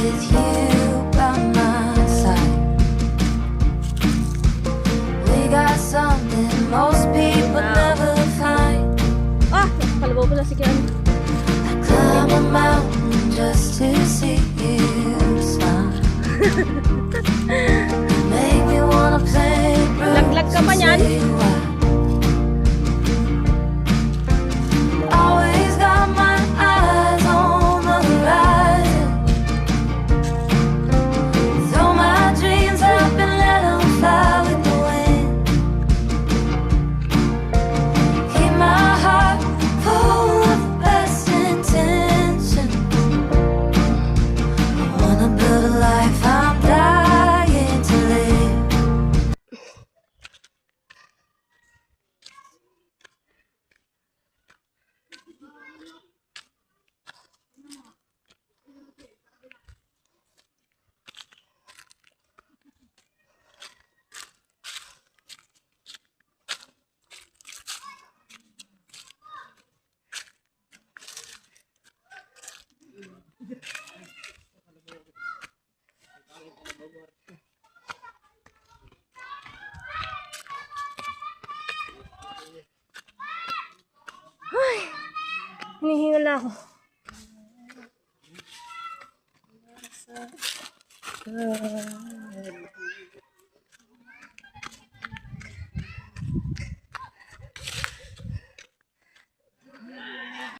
with you by my side. We got something most people never find. Kalabaw ko na si Kian. I climb a mountain just to see you smile. Make me wanna play. Laglag ka pa niyan. Always got my eyes on the horizon. Throw my dreams up and let them fly with the wind. Keep my heart full of the best intentions. I wanna build a life I'm dying to live. Hinihingal na ako.